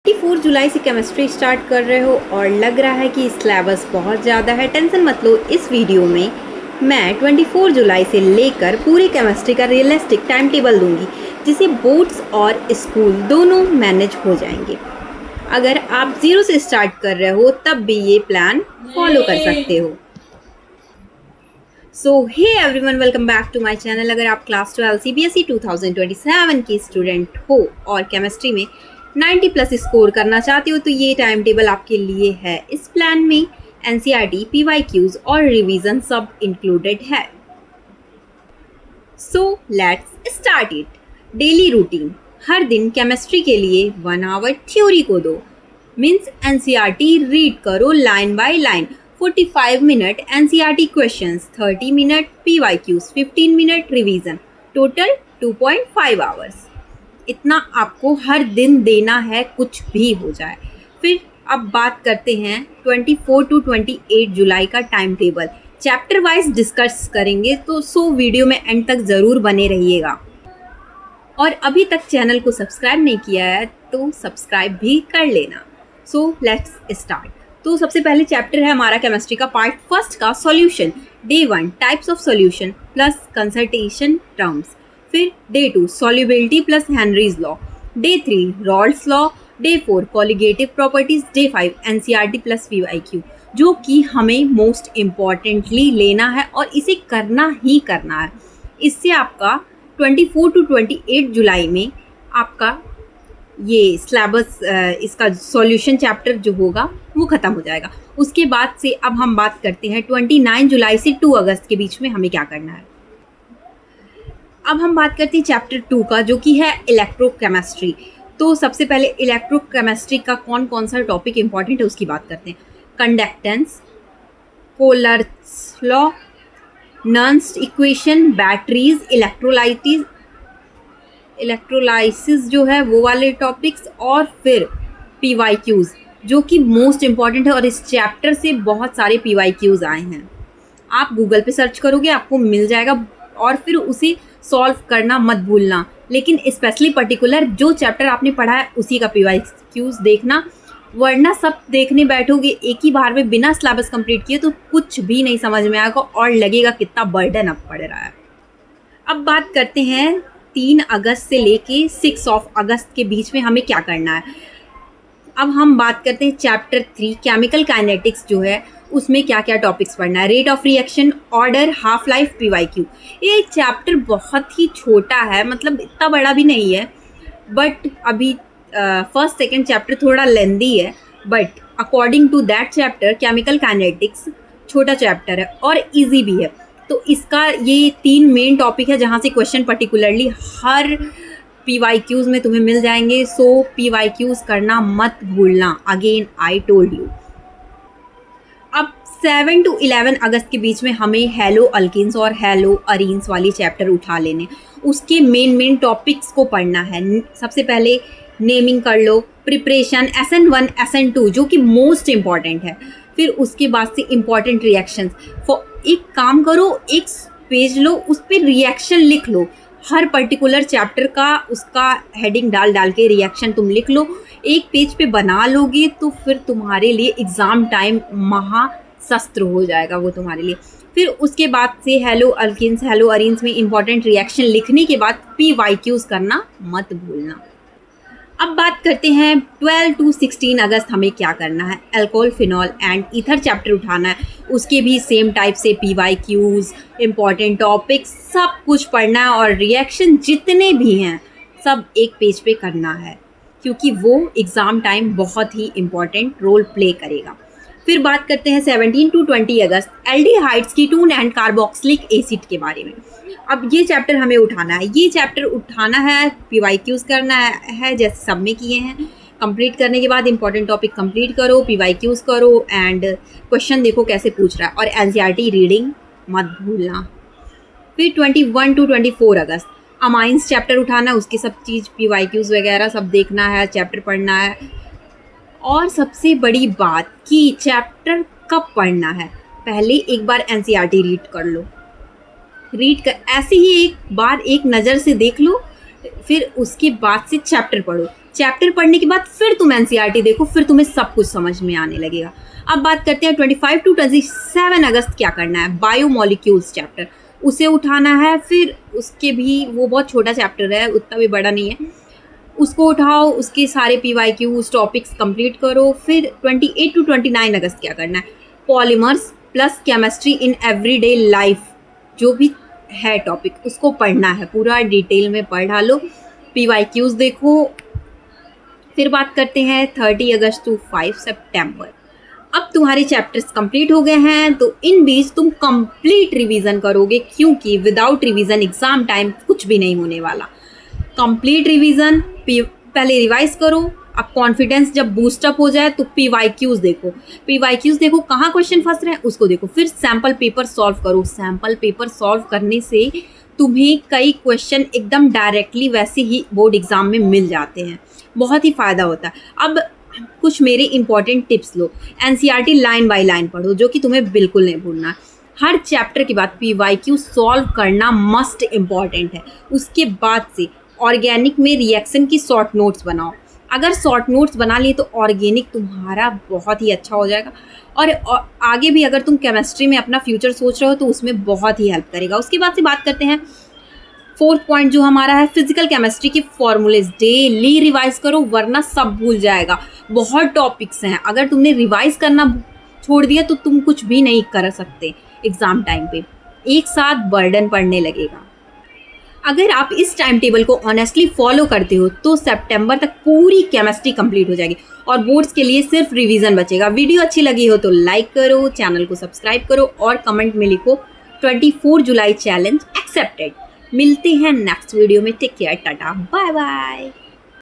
4 जुलाई से chemistry start कर रहे हो और लग रहा है कि सिलेबस बहुत ज़्यादा है। टेंशन मत लो, इस वीडियो में मैं 24 जुलाई से लेकर पूरी केमिस्ट्री का रियलिस्टिक टाइम टेबल दूंगी, जिससे बोर्ड्स और स्कूल दोनों मैनेज हो जाएंगे। अगर आप 0 से स्टार्ट कर रहे हो तब भी ये प्लान फॉलो कर सकते हो। So hey everyone, welcome back to my channel. अगर आप क्लास 12 CBSE 2027 की स्टूडेंट हो और केमिस्ट्री में 90+ स्कोर करना चाहते हो तो ये टाइम टेबल आपके लिए है। इस प्लान में NCERT, PYQs और रिवीजन सब इंक्लूडेड है। So let's start it. Daily routine, हर दिन केमिस्ट्री के लिए 1 आवर थ्योरी को दो। मीन्स NCERT रीड करो line by line. 45 minute NCERT questions, 30 minute PYQs, 15 minute revision, total 2.5 hours. इतना आपको हर दिन देना है, कुछ भी हो जाए। फिर अब बात करते हैं 24 to 28 जुलाई का time table. Chapter wise discuss करेंगे, तो वीडियो में एंड तक ज़रूर बने रहिएगा। और अभी तक चैनल को सब्सक्राइब नहीं किया है तो सब्सक्राइब भी कर लेना। So let's start. तो सबसे पहले चैप्टर है हमारा केमिस्ट्री का पार्ट फर्स्ट का solution. Day 1 types of solution plus concentration terms. फिर day 2 solubility plus Henry's law. Day 3 Raoult's law. Day 4 colligative properties. Day 5 NCERT plus PYQ, जो कि हमें मोस्ट इम्पॉर्टेंटली लेना है और इसे करना ही करना है। इससे आपका 24 to 28 जुलाई में आपका ये सिलेबस, इसका सॉल्यूशन चैप्टर जो होगा वो ख़त्म हो जाएगा। उसके बाद से अब हम बात करते हैं 29 जुलाई से 2 अगस्त के बीच में हमें क्या करना है। अब हम बात करते हैं चैप्टर 2 का, जो कि है इलेक्ट्रोकेमिस्ट्री। तो सबसे पहले इलेक्ट्रोकेमिस्ट्री का कौन कौन सा टॉपिक इंपॉर्टेंट है उसकी बात करते हैं। Conductance, Kohlrausch's law, Nernst equation, batteries, electrolysis जो है वो वाले टॉपिक्स, और फिर PYQs जो कि मोस्ट इम्पॉर्टेंट है। और इस चैप्टर से बहुत सारे PYQs आए हैं। आप गूगल पे सर्च करोगे आपको मिल जाएगा, और फिर उसे सॉल्व करना मत भूलना। लेकिन स्पेशली पर्टिकुलर जो चैप्टर आपने पढ़ा है उसी का PYQs देखना, वरना सब देखने बैठोगे एक ही बार में बिना सिलेबस कंप्लीट किए तो कुछ भी नहीं समझ में आएगा और लगेगा कितना बर्डन अब पड़ रहा है। अब बात करते हैं 3 अगस्त से लेके 6 अगस्त के बीच में हमें क्या करना है। अब हम बात करते हैं चैप्टर 3 केमिकल काइनेटिक्स जो है उसमें क्या क्या टॉपिक्स पढ़ना है। Rate of reaction, order, half life, PYQ। ये चैप्टर बहुत ही छोटा है, मतलब इतना बड़ा भी नहीं है, बट अभी फर्स्ट सेकंड चैप्टर थोड़ा लेंदी है, but according to that chapter chemical kinetics छोटा चैप्टर है और इजी भी है। तो इसका ये 3 मेन टॉपिक है जहाँ से क्वेश्चन पर्टिकुलरली हर PYQs में तुम्हें मिल जाएंगे। सो PYQs करना मत भूलना, अगेन आई टोल्ड यू। अब 7 to 11 अगस्त के बीच में हमें हेलो अल्किन्स और हेलो अरीन्स वाली चैप्टर उठा लेने। उसके मेन टॉपिक्स को पढ़ना है। सबसे पहले नेमिंग कर लो, प्रिपरेशन, SN1 SN2 जो कि मोस्ट इम्पॉर्टेंट है। फिर उसके बाद से इम्पॉर्टेंट रिएक्शंस। एक काम करो, एक पेज लो, उस पर रिएक्शन लिख लो। हर पर्टिकुलर चैप्टर का उसका हेडिंग डाल के रिएक्शन तुम लिख लो। एक पेज पे बना लोगे तो फिर तुम्हारे लिए एग्ज़ाम टाइम महाशस्त्र हो जाएगा वो तुम्हारे लिए। फिर उसके बाद से हेलो अल्किन्स, हेलो अरीन्स में इंपॉर्टेंट रिएक्शन लिखने के बाद PYQs करना मत भूलना। अब बात करते हैं 12 to 16 अगस्त हमें क्या करना है। Alcohol, phenol and ether chapter उठाना है। उसके भी सेम टाइप से PYQs, इम्पॉर्टेंट टॉपिक्स सब कुछ पढ़ना है, और रिएक्शन जितने भी हैं सब एक पेज पे करना है, क्योंकि वो एग्ज़ाम टाइम बहुत ही इम्पॉर्टेंट रोल प्ले करेगा। फिर बात करते हैं 17 to 20 August aldehydes, ketone and carboxylic acid के बारे में। अब ये चैप्टर हमें उठाना है। ये चैप्टर उठाना है, PYQs करना है जैसे सब में किए हैं। कंप्लीट करने के बाद इंपॉर्टेंट टॉपिक कंप्लीट करो, PYQs करो एंड क्वेश्चन देखो कैसे पूछ रहा है, और NCERT रीडिंग मत भूलना। फिर 21 to 24 अगस्त अमाइंस चैप्टर उठाना है। उसकी सब चीज़ PYQs वगैरह सब देखना है, चैप्टर पढ़ना है। और सबसे बड़ी बात कि चैप्टर कब पढ़ना है, पहले एक बार NCERT रीड कर लो। ऐसे ही एक बार एक नज़र से देख लो, फिर उसके बाद से चैप्टर पढ़ो। चैप्टर पढ़ने के बाद फिर तुम एनसीईआरटी देखो, फिर तुम्हें सब कुछ समझ में आने लगेगा। अब बात करते हैं 25 to 27 अगस्त क्या करना है। बायोमोलिक्यूल्स चैप्टर, उसे उठाना है। फिर उसके भी, वो बहुत छोटा चैप्टर है, उतना भी बड़ा नहीं है, उसको उठाओ, उसके सारे PYQs टॉपिक्स कंप्लीट करो। फिर 28 to 29 अगस्त क्या करना है। Polymers plus chemistry in everyday life, जो भी है टॉपिक उसको पढ़ना है, पूरा डिटेल में पढ़ डालो, PYQs देखो। फिर बात करते हैं 30 अगस्त टू 5 सितंबर। अब तुम्हारे चैप्टर्स कंप्लीट हो गए हैं, तो इन बीच तुम कंप्लीट रिवीजन करोगे, क्योंकि विदाउट रिवीजन एग्जाम टाइम कुछ भी नहीं होने वाला। कंप्लीट रिवीजन, पहले रिवाइज करो। अब कॉन्फिडेंस जब बूस्टअप हो जाए तो PYQs देखो कहाँ क्वेश्चन फंस रहे हैं उसको देखो। फिर सैम्पल पेपर सॉल्व करो। सैम्पल पेपर सॉल्व करने से तुम्हें कई क्वेश्चन एकदम डायरेक्टली वैसे ही बोर्ड एग्जाम में मिल जाते हैं, बहुत ही फ़ायदा होता है। अब कुछ मेरे important tips low. NCERT line by line पढ़ो, जो कि तुम्हें बिल्कुल नहीं भूलना। हर चैप्टर के बाद PYQ सॉल्व करना मस्ट इम्पॉर्टेंट है। उसके बाद से ऑर्गेनिक में रिएक्शन की शॉर्ट नोट्स बनाओ। अगर शॉर्ट नोट्स बना लिए तो ऑर्गेनिक तुम्हारा बहुत ही अच्छा हो जाएगा, और आगे भी अगर तुम केमिस्ट्री में अपना फ्यूचर सोच रहे हो तो उसमें बहुत ही हेल्प करेगा। उसके बाद से बात करते हैं 4th पॉइंट जो हमारा है, फिजिकल केमिस्ट्री के फॉर्मूलेज डेली रिवाइज करो, वरना सब भूल जाएगा। बहुत टॉपिक्स हैं, अगर तुमने रिवाइज करना छोड़ दिया तो तुम कुछ भी नहीं कर सकते एग्जाम टाइम पे, एक साथ बर्डन पड़ने लगेगा। अगर आप इस टाइम टेबल को ऑनेस्टली फॉलो करते हो तो सितंबर तक पूरी केमिस्ट्री कंप्लीट हो जाएगी और बोर्ड्स के लिए सिर्फ रिवीजन बचेगा। वीडियो अच्छी लगी हो तो लाइक करो, चैनल को सब्सक्राइब करो और कमेंट में लिखो 24 जुलाई चैलेंज एक्सेप्टेड। मिलते हैं नेक्स्ट वीडियो में। Take care, tata, bye bye.